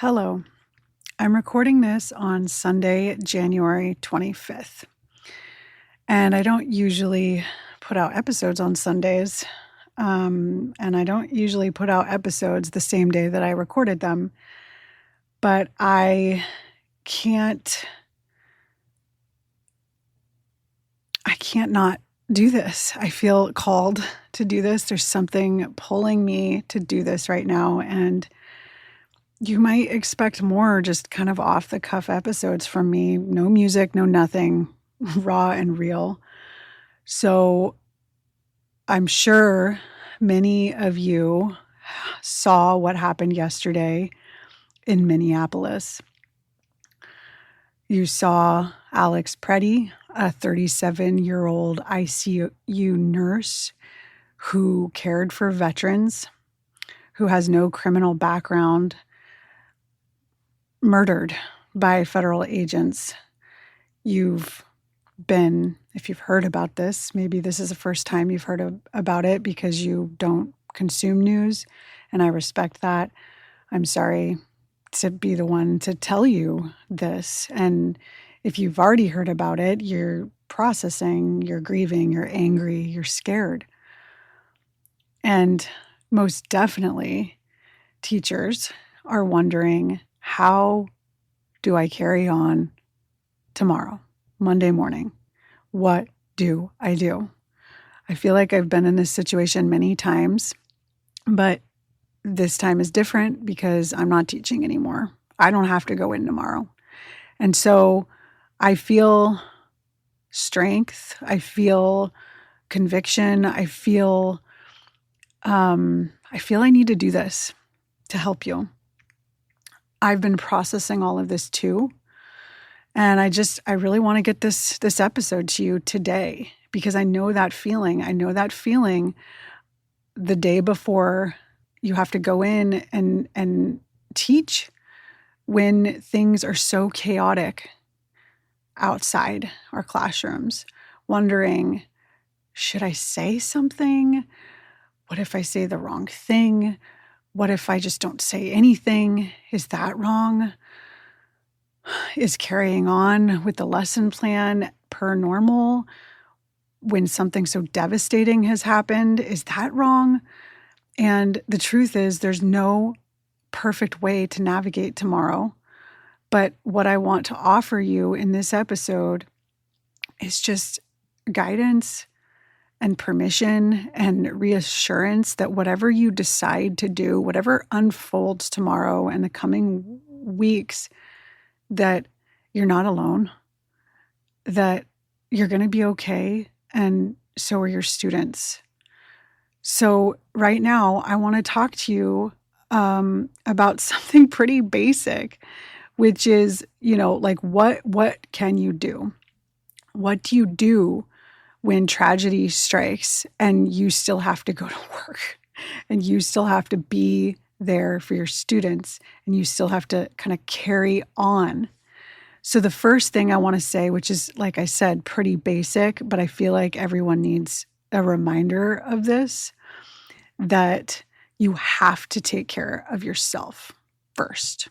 Hello. I'm recording this on Sunday, January 25th. And I don't usually put out episodes on Sundays. And I don't usually put out episodes the same day that I recorded them. But can't I can't not do this. I feel called to do this. There's something pulling me to do this right now. And you might expect more just kind of off the cuff episodes from me. No music, no nothing, raw and real. So I'm sure many of you saw what happened yesterday in Minneapolis. You saw Alex Pretti, a 37-year-old ICU nurse who cared for veterans, who has no criminal background, murdered by federal agents. If you've heard about this, maybe this is the first time you've heard about it because you don't consume news, and I respect that. I'm sorry to be the one to tell you this. And if you've already heard about it, you're processing, you're grieving, you're angry, you're scared. And most definitely, teachers are wondering, how do I carry on tomorrow, Monday morning? What do I do? I feel like I've been in this situation many times, but this time is different because I'm not teaching anymore. I don't have to go in tomorrow. And so I feel strength. I feel conviction. I feel I need to do this to help you. I've been processing all of this too. And I really want to get this episode to you today because I know that feeling. I know that feeling the day before you have to go in and teach when things are so chaotic outside our classrooms, wondering, should I say something? What if I say the wrong thing? What if I just don't say anything? Is that wrong? Is carrying on with the lesson plan per normal when something so devastating has happened? Is that wrong? And the truth is, there's no perfect way to navigate tomorrow. But what I want to offer you in this episode is just guidance and permission and reassurance that whatever you decide to do, whatever unfolds tomorrow and the coming weeks, that you're not alone, that you're going to be okay, and so are your students. So right now, I want to talk to you about something pretty basic, which is, what can you do? What do you do when tragedy strikes and you still have to go to work and you still have to be there for your students and you still have to kind of carry on? So the first thing I want to say, which is, like I said, pretty basic, but I feel like everyone needs a reminder of this, that you have to take care of yourself first.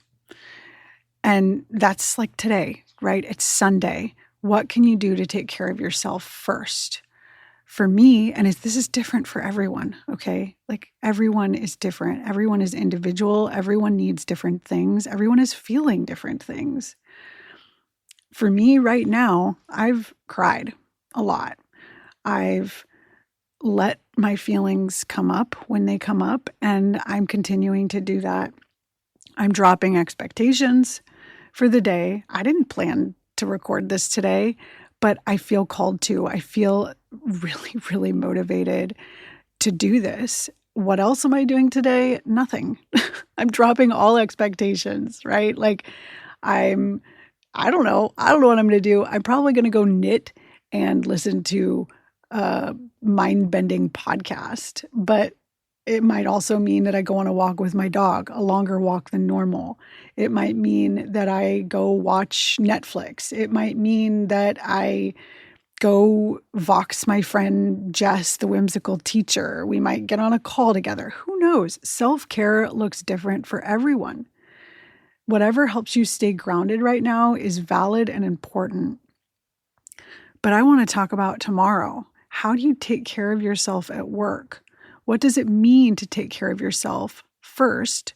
And that's like today, right? It's Sunday. What can you do to take care of yourself first? For me, and this is different for everyone, okay? Like everyone is different. Everyone is individual. Everyone needs different things. Everyone is feeling different things. For me right now, I've cried a lot. I've let my feelings come up when they come up, and I'm continuing to do that. I'm dropping expectations for the day. I didn't plan to record this today, but I feel called to. I feel really, really motivated to do this. What else am I doing today? Nothing. I'm dropping all expectations, right? Like I don't know. I don't know what I'm going to do. I'm probably going to go knit and listen to a mind-bending podcast, but it might also mean that I go on a walk with my dog, a longer walk than normal. It might mean that I go watch Netflix. It might mean that I go vox my friend Jess, the whimsical teacher. We might get on a call together. Who knows? Self-care looks different for everyone. Whatever helps you stay grounded right now is valid and important. But I want to talk about tomorrow. How do you take care of yourself at work? What does it mean to take care of yourself first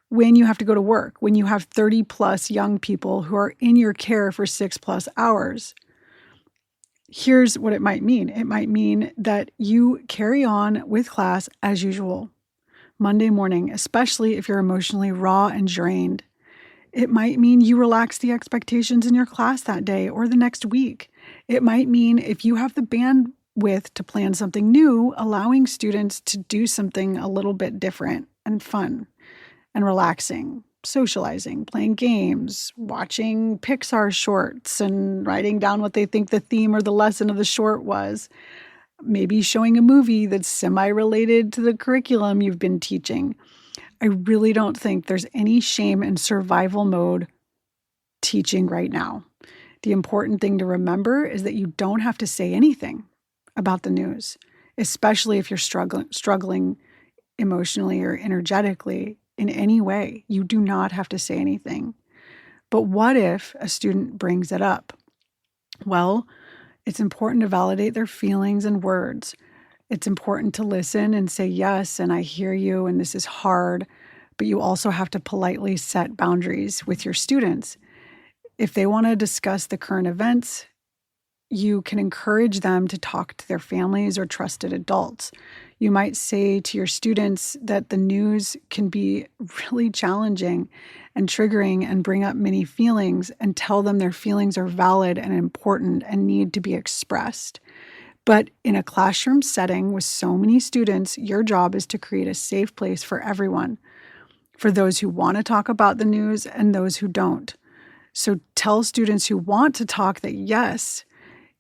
when you have to go to work, when you have 30 plus young people who are in your care for 6+ hours? Here's what it might mean. It might mean that you carry on with class as usual, Monday morning, especially if you're emotionally raw and drained. It might mean you relax the expectations in your class that day or the next week. It might mean if you have the bandwidth to plan something new, allowing students to do something a little bit different and fun and relaxing, socializing, playing games, watching Pixar shorts and writing down what they think the theme or the lesson of the short was. Maybe showing a movie that's semi-related to the curriculum you've been teaching. I really don't think there's any shame in survival mode teaching right now. The important thing to remember is that you don't have to say anything about the news, especially if you're struggling emotionally or energetically in any way. You do not have to say anything. But what if a student brings it up? Well, it's important to validate their feelings and words. It's important to listen and say, yes, and I hear you, and this is hard, but you also have to politely set boundaries with your students. If they want to discuss the current events, you can encourage them to talk to their families or trusted adults. You might say to your students that the news can be really challenging and triggering and bring up many feelings, and tell them their feelings are valid and important and need to be expressed. But in a classroom setting with so many students, your job is to create a safe place for everyone, for those who want to talk about the news and those who don't. So tell students who want to talk that, yes,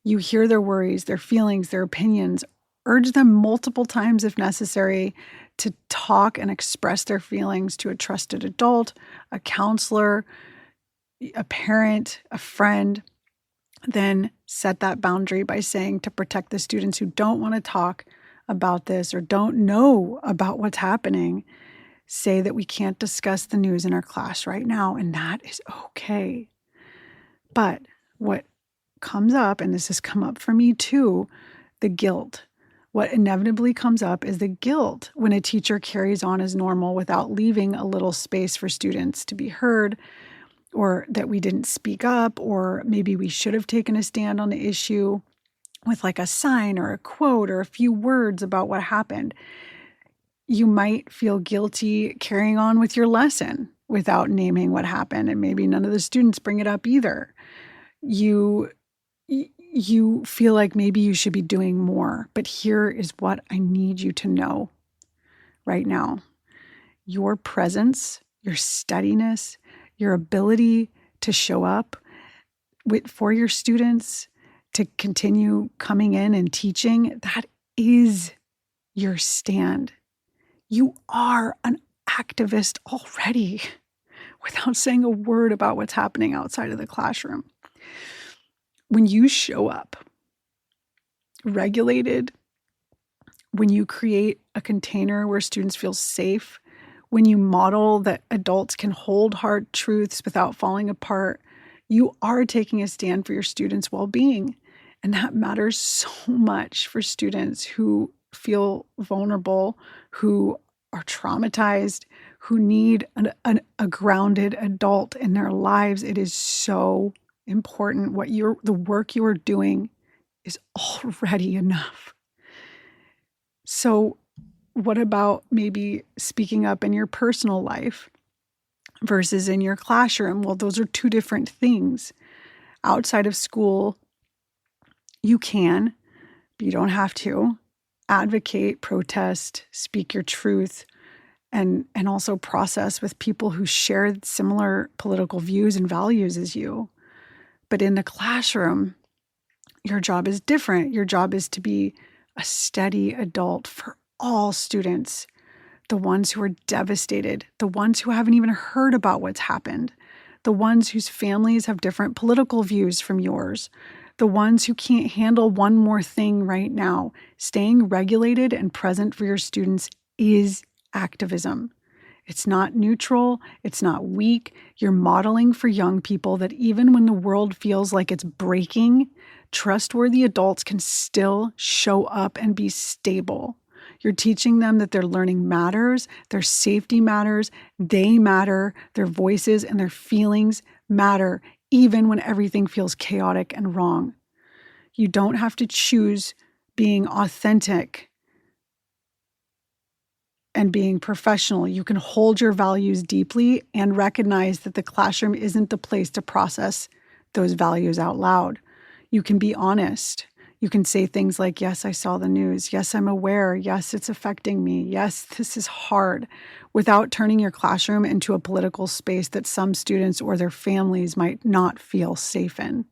you hear their worries, their feelings, their opinions. Urge them multiple times if necessary to talk and express their feelings to a trusted adult, a counselor, a parent, a friend. Then set that boundary by saying, to protect the students who don't want to talk about this or don't know about what's happening, say that we can't discuss the news in our class right now, and that is okay. But what comes up, and this has come up for me too, the guilt. What inevitably comes up is the guilt when a teacher carries on as normal without leaving a little space for students to be heard, or that we didn't speak up, or maybe we should have taken a stand on the issue with like a sign or a quote or a few words about what happened. You might feel guilty carrying on with your lesson without naming what happened, and maybe none of the students bring it up either. You feel like maybe you should be doing more, but here is what I need you to know right now. Your presence, your steadiness, your ability to show up for your students, to continue coming in and teaching, that is your stand. You are an activist already without saying a word about what's happening outside of the classroom. When you show up regulated, when you create a container where students feel safe, when you model that adults can hold hard truths without falling apart, you are taking a stand for your students' well-being. And that matters so much for students who feel vulnerable, who are traumatized, who need a grounded adult in their lives. It is so important. The work you are doing is already enough. So what about maybe speaking up in your personal life versus in your classroom? Well, those are two different things. Outside of school, you can, but you don't have to, advocate, protest, speak your truth, and also process with people who share similar political views and values as you. But in the classroom, your job is different. Your job is to be a steady adult for all students, the ones who are devastated, the ones who haven't even heard about what's happened, the ones whose families have different political views from yours, the ones who can't handle one more thing right now. Staying regulated and present for your students is activism. It's not neutral. It's not weak. You're modeling for young people that even when the world feels like it's breaking, trustworthy adults can still show up and be stable. You're teaching them that their learning matters, their safety matters, they matter, their voices and their feelings matter, even when everything feels chaotic and wrong. You don't have to choose being authentic and being professional. You can hold your values deeply and recognize that the classroom isn't the place to process those values out loud. You can be honest. You can say things like, yes, I saw the news. Yes, I'm aware. Yes, it's affecting me. Yes, this is hard, without turning your classroom into a political space that some students or their families might not feel safe in.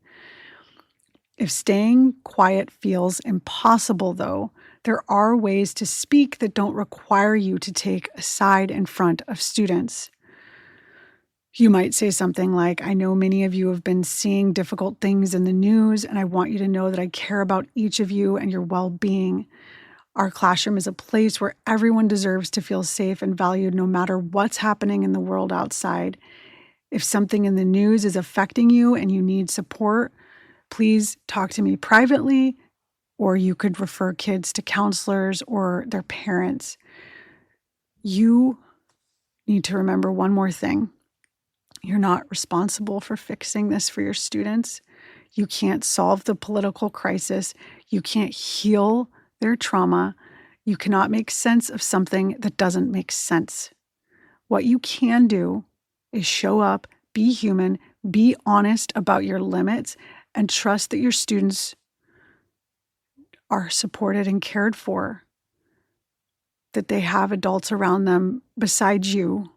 If staying quiet feels impossible, though, there are ways to speak that don't require you to take a side in front of students. You might say something like, I know many of you have been seeing difficult things in the news, and I want you to know that I care about each of you and your well-being. Our classroom is a place where everyone deserves to feel safe and valued no matter what's happening in the world outside. If something in the news is affecting you and you need support, please talk to me privately, or you could refer kids to counselors or their parents. You need to remember one more thing. You're not responsible for fixing this for your students. You can't solve the political crisis. You can't heal their trauma. You cannot make sense of something that doesn't make sense. What you can do is show up, be human, be honest about your limits, and trust that your students are supported and cared for, that they have adults around them besides you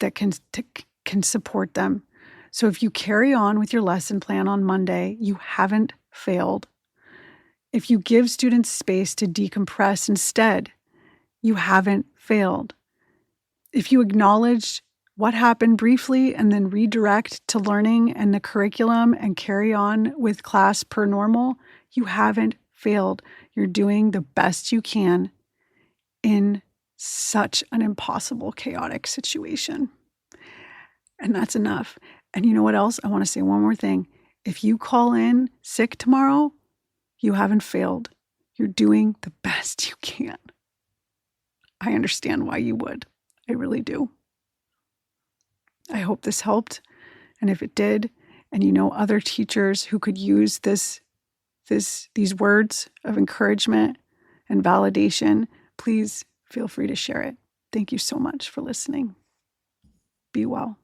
that can support them. So if you carry on with your lesson plan on Monday, you haven't failed. If you give students space to decompress instead, you haven't failed. If you acknowledge what happened briefly and then redirect to learning and the curriculum and carry on with class per normal, you haven't failed. You're doing the best you can in such an impossible, chaotic situation. And that's enough. And you know what else? I want to say one more thing. If you call in sick tomorrow, you haven't failed. You're doing the best you can. I understand why you would. I really do. I hope this helped. And if it did, and you know other teachers who could use these words of encouragement and validation, please feel free to share it. Thank you so much for listening. Be well.